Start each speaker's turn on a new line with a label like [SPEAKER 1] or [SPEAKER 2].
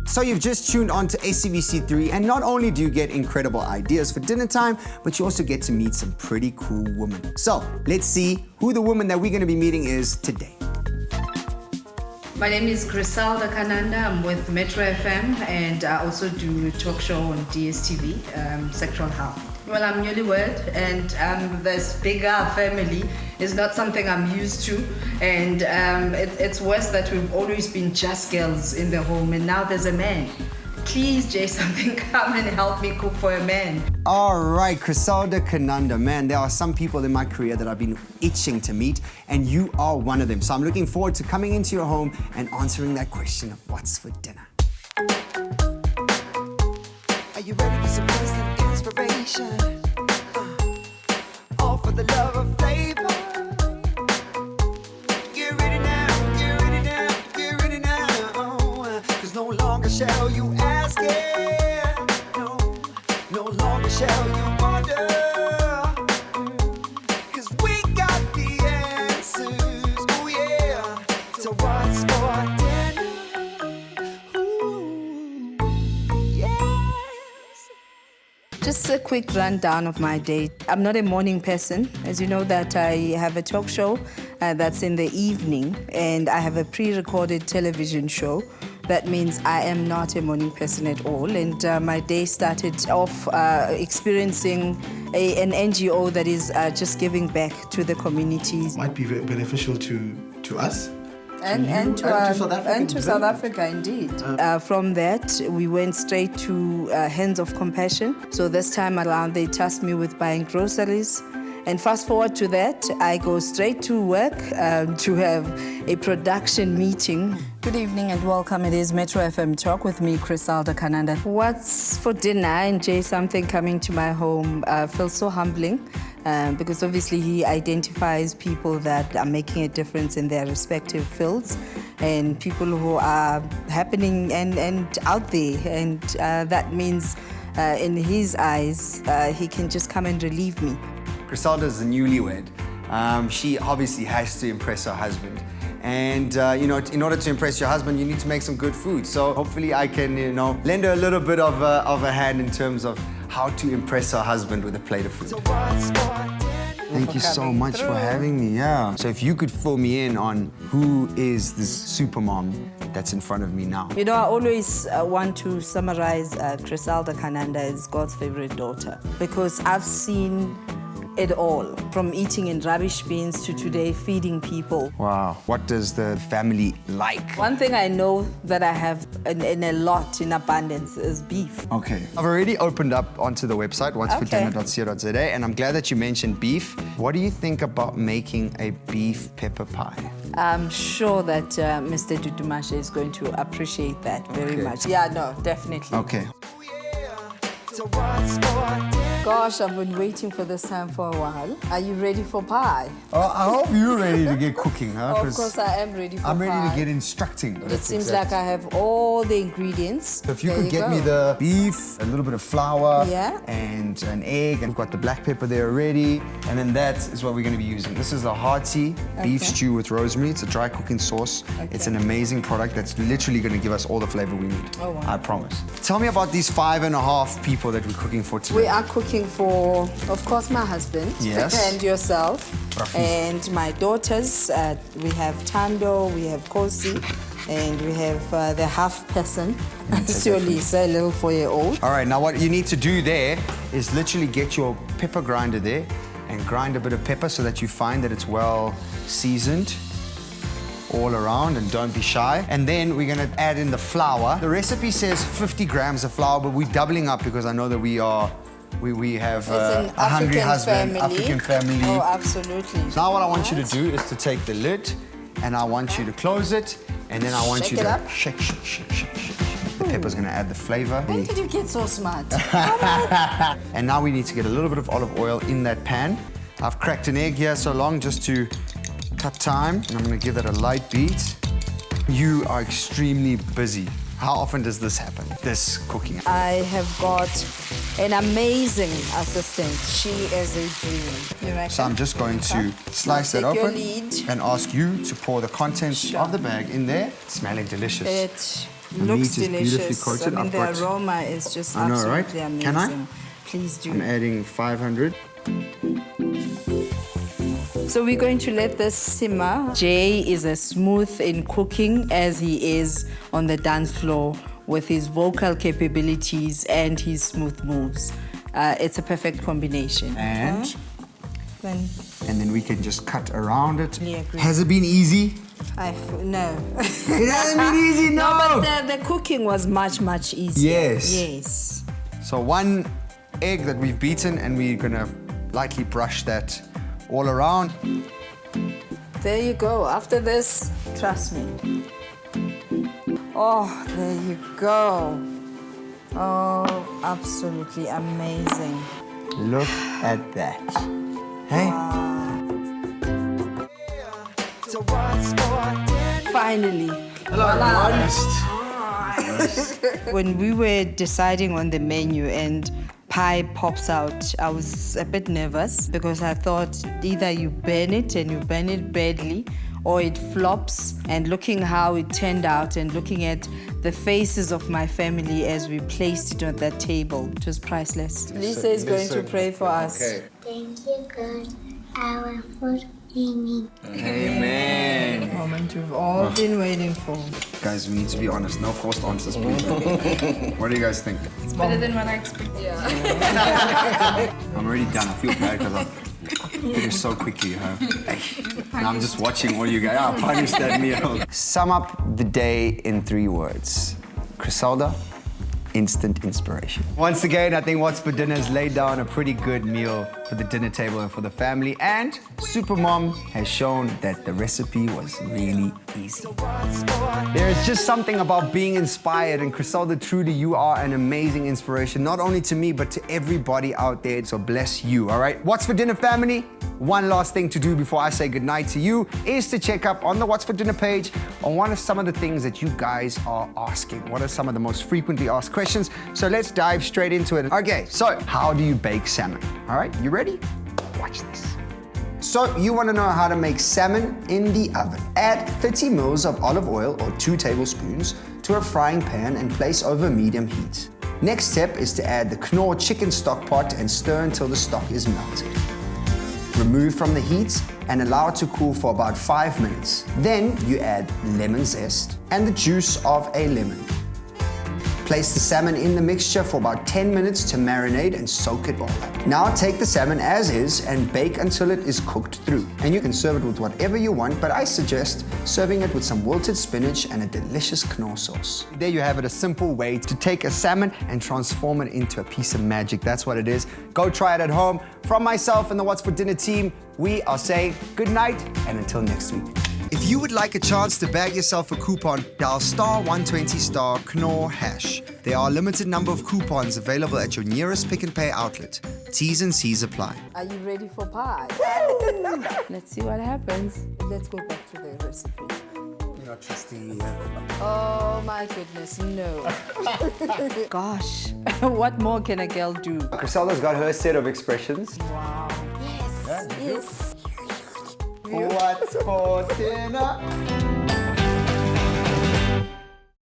[SPEAKER 1] So you've just tuned on to SCBC3, and not only do you get incredible ideas for dinner time, but you also get to meet some pretty cool women. So let's see who the woman that we're going to be meeting is today.
[SPEAKER 2] My name is Criselda. I'm with Metro FM, and I also do a talk show on DSTV, Sexual Health. Well, I'm newlywed, and this bigger family is not something I'm used to, and it's worse that we've always been just girls in the home, and now there's a man. Please, Jay, something come and help me cook for a man.
[SPEAKER 1] All right, Criselda Kananda. Man, there are some people in my career that I've been itching to meet, and you are one of them. So I'm looking forward to coming into your home and answering that question of what's for dinner.
[SPEAKER 3] Are you ready for some instant inspiration? All for the love of flavor. Get ready now, get ready now, get ready now. 'Cause no longer shall you ask it. No longer shall you wonder. 'Cause we got the answers, oh yeah. So what's for dinner? Ooh, yes.
[SPEAKER 2] Just a quick rundown of my day. I'm not a morning person. As you know that I have a talk show that's in the evening, and I have a pre-recorded television show. That means I am not a morning person at all. And my day started off experiencing an NGO that is just giving back to the communities.
[SPEAKER 4] Might be very beneficial to us.
[SPEAKER 2] And to South Africa, indeed. From that, we went straight to Hands of Compassion. So this time around, they tasked me with buying groceries. And fast forward to that, I go straight to work to have a production meeting. Good evening and welcome. It is Metro FM Talk with me, Criselda Kananda. What's for dinner? And Jay, something coming to my home feels so humbling. Because obviously he identifies people that are making a difference in their respective fields and people who are happening and out there. And that means in his eyes, he can just come and relieve me.
[SPEAKER 1] Criselda is a newlywed. She obviously has to impress her husband. And, in order to impress your husband, you need to make some good food. So hopefully I can, lend her a little bit of a hand in terms of how to impress her husband with a plate of food. Thank you so much for having me, yeah. So if you could fill me in on who is this super mom that's in front of me now.
[SPEAKER 2] I always want to summarize Criselda Kananda as God's favorite daughter, because I've seen it all, from eating in rubbish bins to today feeding people.
[SPEAKER 1] Wow. What does the family like?
[SPEAKER 2] One thing I know that I have in a lot, in abundance, is beef.
[SPEAKER 1] Okay. I've already opened up onto the website, WhatsForDinner.co.za, and I'm glad that you mentioned beef. What do you think about making a beef pepper pie?
[SPEAKER 2] I'm sure that Mr. Dudumashe is going to appreciate that very much. Yeah, no, definitely.
[SPEAKER 1] Okay.
[SPEAKER 2] Gosh, I've been waiting for this time for a while. Are you ready for pie?
[SPEAKER 1] I hope you're ready to get cooking, huh?
[SPEAKER 2] Of course I am ready for pie.
[SPEAKER 1] I'm ready to get instructing.
[SPEAKER 2] It seems like I have all the ingredients.
[SPEAKER 1] So if you could get me the beef, a little bit of flour,
[SPEAKER 2] yeah,
[SPEAKER 1] and an egg, and we've got the black pepper there already, and then that is what we're going to be using. This is a hearty beef stew with rosemary. It's a dry cooking sauce. It's an amazing product that's literally going to give us all the flavor we need.
[SPEAKER 2] Oh, wow.
[SPEAKER 1] I promise. Tell me about these 5.5 people that we're cooking for today.
[SPEAKER 2] We are cooking for, of course, my husband.
[SPEAKER 1] Yes.
[SPEAKER 2] And yourself. And my daughters. We have Tando, we have Kosi, and we have the half person, Lisa, a little 4-year-old.
[SPEAKER 1] All right, now what you need to do there is literally get your pepper grinder there and grind a bit of pepper so that you find that it's well seasoned all around, and don't be shy. And then we're gonna add in the flour. The recipe says 50 grams of flour, but we're doubling up because I know that we have a hungry husband, African family.
[SPEAKER 2] Oh, absolutely.
[SPEAKER 1] So now what I want you to do is to take the lid, and I want you to close it, and then I want you to shake. The pepper's gonna add the flavor.
[SPEAKER 2] When did you get so smart?
[SPEAKER 1] And now we need to get a little bit of olive oil in that pan. I've cracked an egg here so long just to cut time, and I'm gonna give that a light beat. You are extremely busy. How often does this happen, this cooking?
[SPEAKER 2] I have got an amazing assistant. She is a dream. You reckon?
[SPEAKER 1] So I'm just going to slice that open and ask you to pour the contents of the bag in there. It's smelling delicious.
[SPEAKER 2] It Looks
[SPEAKER 1] meat is beautifully
[SPEAKER 2] delicious.
[SPEAKER 1] coated.
[SPEAKER 2] I mean,
[SPEAKER 1] I've
[SPEAKER 2] the
[SPEAKER 1] got-
[SPEAKER 2] aroma is just
[SPEAKER 1] I know, right?
[SPEAKER 2] absolutely amazing.
[SPEAKER 1] Can I?
[SPEAKER 2] Please do.
[SPEAKER 1] I'm adding 500.
[SPEAKER 2] So we're going to let this simmer. Jay is as smooth in cooking as he is on the dance floor with his vocal capabilities and his smooth moves. It's a perfect combination.
[SPEAKER 1] And
[SPEAKER 2] Then
[SPEAKER 1] we can just cut around it.
[SPEAKER 2] Yeah, agree.
[SPEAKER 1] Has it been easy?
[SPEAKER 2] no.
[SPEAKER 1] It hasn't been easy, no!
[SPEAKER 2] But the cooking was much, much easier.
[SPEAKER 1] Yes.
[SPEAKER 2] Yes.
[SPEAKER 1] So 1 egg that we've beaten, and we're gonna lightly brush that all around.
[SPEAKER 2] There you go. After this, trust me. Oh, there you go. Oh, absolutely amazing.
[SPEAKER 1] Look at that. Hey?
[SPEAKER 3] So what's for dinner?
[SPEAKER 2] Finally. When we were deciding on the menu and pie pops out, I was a bit nervous because I thought either you burn it and you burn it badly, or it flops. And looking how it turned out and looking at the faces of my family as we placed it on that table, it was priceless. Lisa is going to pray for us.
[SPEAKER 5] Thank you, God, our food eating.
[SPEAKER 1] Amen.
[SPEAKER 2] Moment we've all been waiting for.
[SPEAKER 1] Guys, we need to be honest. No forced answers, please. What do you guys think?
[SPEAKER 6] It's better than what I expected.
[SPEAKER 1] I'm already done. I feel bad because I've finished so quickly. And I'm just watching all you guys. I'll punish that meal. Sum up the day in 3 words. Criselda, instant inspiration. Once again, I think WhatsForDinner has laid down a pretty good meal for the dinner table and for the family. And Supermom has shown that the recipe was really easy. There is just something about being inspired, and Criselda, truly, you are an amazing inspiration, not only to me, but to everybody out there. So bless you, all right? WhatsForDinner family, one last thing to do before I say goodnight to you is to check up on the WhatsForDinner page on what are some of the things that you guys are asking. What are some of the most frequently asked questions? So let's dive straight into it. Okay, so how do you bake salmon? All right, you ready? Watch this. So you want to know how to make salmon in the oven. Add 30 mils of olive oil or 2 tablespoons to a frying pan and place over medium heat. Next step is to add the Knorr chicken stock pot and stir until the stock is melted. Remove from the heat and allow it to cool for about 5 minutes. Then you add lemon zest and the juice of a lemon. Place the salmon in the mixture for about 10 minutes to marinate and soak it all up. Now take the salmon as is and bake until it is cooked through. And you can serve it with whatever you want, but I suggest serving it with some wilted spinach and a delicious Knorr sauce. There you have it, a simple way to take a salmon and transform it into a piece of magic. That's what it is. Go try it at home. From myself and the WhatsForDinner team, we are saying good night and until next week. If you would like a chance to bag yourself a coupon, dial *120* Knorr hash. There are a limited number of coupons available at your nearest Pick n Pay outlet. T's and C's apply.
[SPEAKER 2] Are you ready for pie? Let's see what happens. Let's go back to the recipe.
[SPEAKER 1] You're not trusting me.
[SPEAKER 2] Oh my goodness, no. Gosh, what more can a girl do?
[SPEAKER 1] Criselda's got her set of expressions.
[SPEAKER 2] Wow. Yes.
[SPEAKER 1] What's for dinner?